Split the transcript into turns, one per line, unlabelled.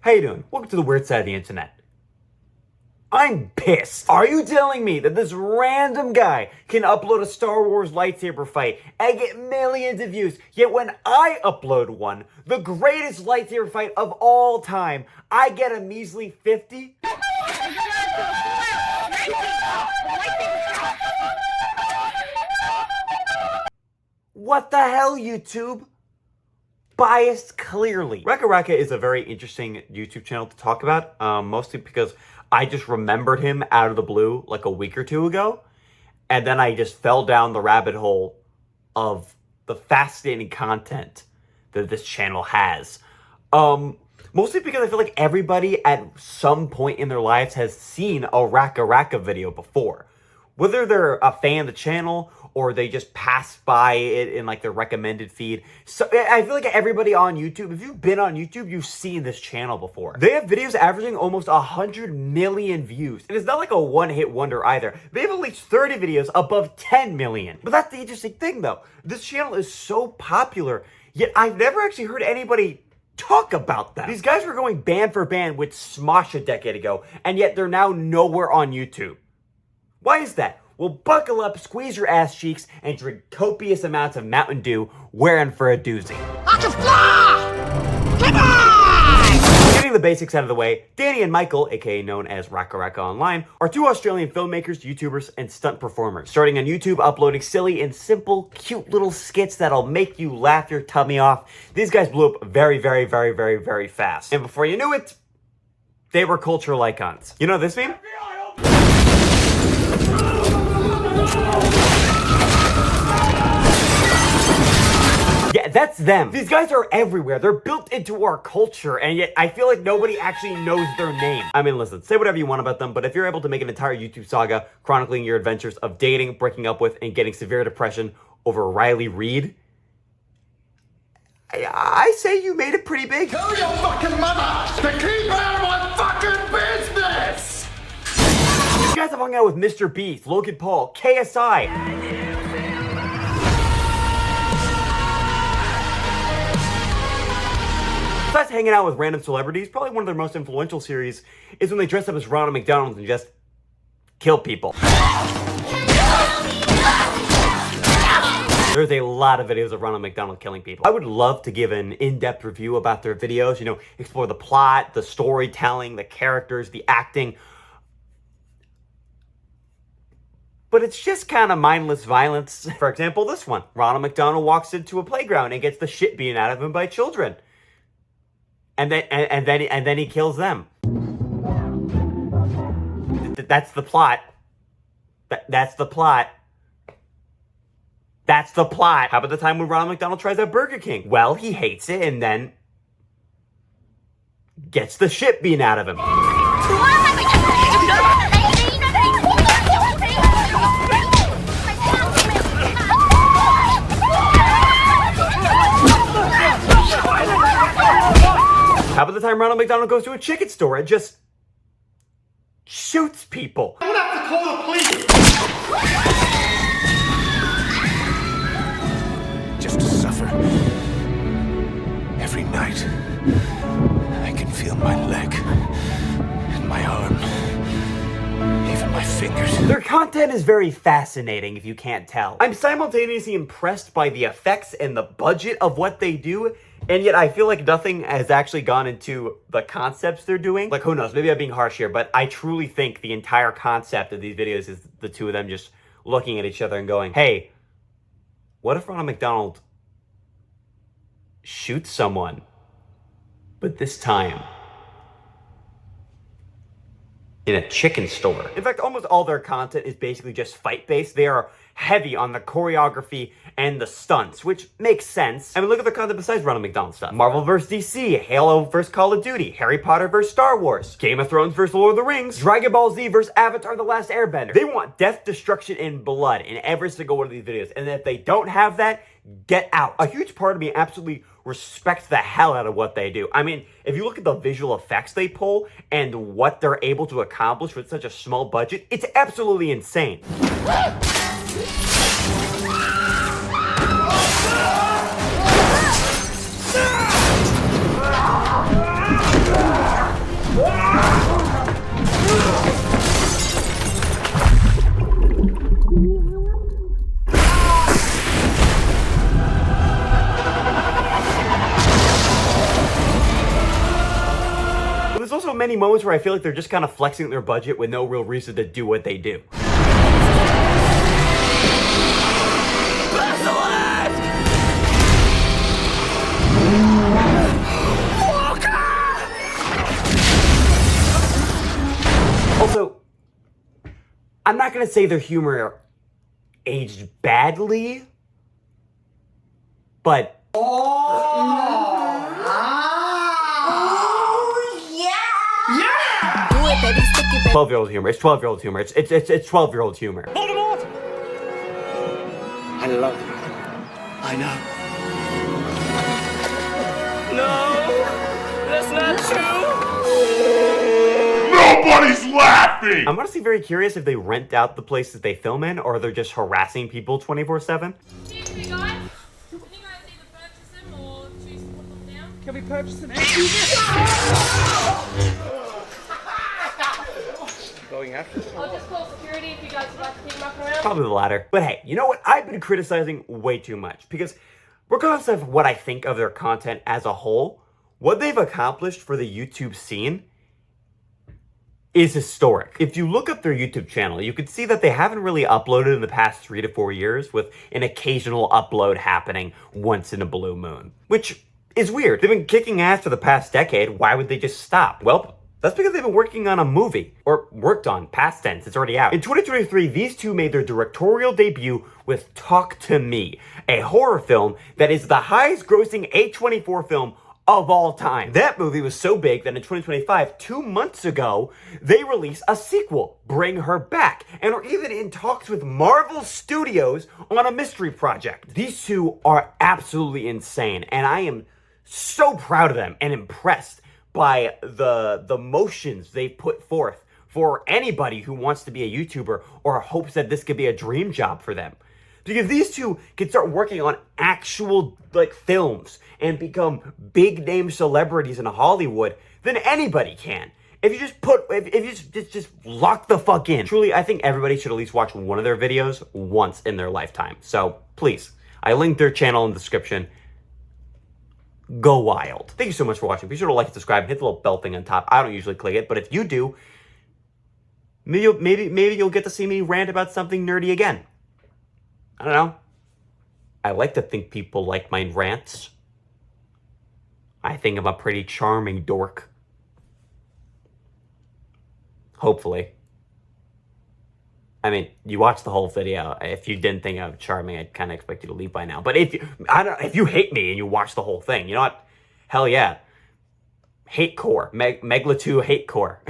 How you doing? Welcome to the weird side of the internet. I'm pissed. Are you telling me that this random guy can upload a Star Wars lightsaber fight and get millions of views, yet when I upload one, the greatest lightsaber fight of all time, I get a measly 50? What the hell, YouTube? Biased clearly. RackaRacka is a very interesting YouTube channel to talk about, mostly because I just remembered him out of the blue like a week or two ago, and then I just fell down the rabbit hole of the fascinating content that this channel has. Mostly because I feel like everybody at some point in their lives has seen a RackaRacka video before. Whether they're a fan of the channel or they just pass by it in like their recommended feed. So I feel like everybody on YouTube, if you've been on YouTube, you've seen this channel before. They have videos averaging almost 100 million views. And it's not like a one-hit wonder either. They have at least 30 videos above 10 million. But that's the interesting thing though. This channel is so popular, yet I've never actually heard anybody talk about that. These guys were going band for band with Smosh a decade ago, and yet they're now nowhere on YouTube. Why is that? Well, buckle up, squeeze your ass cheeks, and drink copious amounts of Mountain Dew, wearing for a doozy. Come on! Getting the basics out of the way, Danny and Michael, aka known as RackaRacka Online, are two Australian filmmakers, YouTubers, and stunt performers. Starting on YouTube, uploading silly and simple, cute little skits that'll make you laugh your tummy off. These guys blew up very, very, very, very, very fast. And before you knew it, they were cultural icons. You know this meme? Yeah, that's them. These guys are everywhere. They're built into our culture, and yet I feel like nobody actually knows their name. I mean, listen, say whatever you want about them, but if you're able to make an entire YouTube saga chronicling your adventures of dating, breaking up with, and getting severe depression over Riley Reid, I say you made it pretty big.
Tell your fucking mother to keep out of my fucking business!
You guys have hung out with Mr. Beast, Logan Paul, KSI. Besides hanging out with random celebrities, probably one of their most influential series is when they dress up as Ronald McDonald and just kill people. There's a lot of videos of Ronald McDonald killing people. I would love to give an in-depth review about their videos, you know, explore the plot, the storytelling, the characters, the acting. But it's just kind of mindless violence. For example, this one. Ronald McDonald walks into a playground and gets the shit beaten out of him by children. And then he kills them. That's the plot. That's the plot. That's the plot. How about the time when Ronald McDonald tries out Burger King? Well, he hates it and then gets the shit beaten out of him. How about the time Ronald McDonald goes to a chicken store and just shoots people?
I'm gonna have to call the police!
Just to suffer. Every night, I can feel my leg, and my arm, even my fingers.
Their content is very fascinating, if you can't tell. I'm simultaneously impressed by the effects and the budget of what they do, and yet I feel like nothing has actually gone into the concepts they're doing. Like, who knows, maybe I'm being harsh here, but I truly think the entire concept of these videos is the two of them just looking at each other and going, hey, what if Ronald McDonald shoots someone, but this time in a chicken store? In fact, almost all their content is basically just fight-based. They are heavy on the choreography and the stunts, which makes sense. I mean, look at the content besides Ronald McDonald stuff. Marvel vs. DC, Halo vs. Call of Duty, Harry Potter vs. Star Wars, Game of Thrones vs. Lord of the Rings, Dragon Ball Z vs. Avatar The Last Airbender. They want death, destruction, and blood in every single one of these videos. And if they don't have that, get out. A huge part of me absolutely respects the hell out of what they do. I mean, if you look at the visual effects they pull and what they're able to accomplish with such a small budget, it's absolutely insane. also many moments where I feel like they're just kind of flexing their budget with no real reason to do what they do. Also, I'm not going to say their humor aged badly, but...
Do it, baby, stick it, baby.
12-year-old humor. It's 12-year-old humor. It's 12-year-old humor.
Voldemort! I love you. I know. No! That's not true!
Nobody's laughing!
I'm honestly very curious if they rent out the places they film in, or they're just harassing people 24/7.
Excuse me, guys. Can you guys either purchase them or choose to put them down?
Can we purchase them? Going after them?
I'll just call security if you guys would like to keep mucking around.
Probably the latter. But hey, you know what? I've been criticizing way too much because regardless of what I think of their content as a whole, what they've accomplished for the YouTube scene is historic. If you look up their YouTube channel, you can see that they haven't really uploaded in the past 3 to 4 years, with an occasional upload happening once in a blue moon, which is weird. They've been kicking ass for the past decade. Why would they just stop? Well, that's because they've been working on a movie, or worked on, past tense, it's already out. In 2023, these two made their directorial debut with Talk to Me, a horror film that is the highest grossing A24 film of all time. That movie was so big that in 2025, 2 months ago, they released a sequel, Bring Her Back, and are even in talks with Marvel Studios on a mystery project. These two are absolutely insane, and I am so proud of them and impressed by the motions they've put forth for anybody who wants to be a YouTuber or hopes that this could be a dream job for them. Because these two can start working on actual films and become big name celebrities in Hollywood, then anybody can. If you just if you just lock the fuck in. Truly, I think everybody should at least watch one of their videos once in their lifetime. So please, I linked their channel in the description. Go wild. Thank you so much for watching. Be sure to like and subscribe and hit the little bell thing on top. I don't usually click it, but if you do, maybe you'll get to see me rant about something nerdy again. I don't know. I like to think people like my rants. I think I'm a pretty charming dork. Hopefully. I mean, you watched the whole video. If you didn't think I'm charming, I'd kind of expect you to leave by now. But if you hate me and you watch the whole thing, you know what? Hell yeah. Hate core. Megla 2 hate core.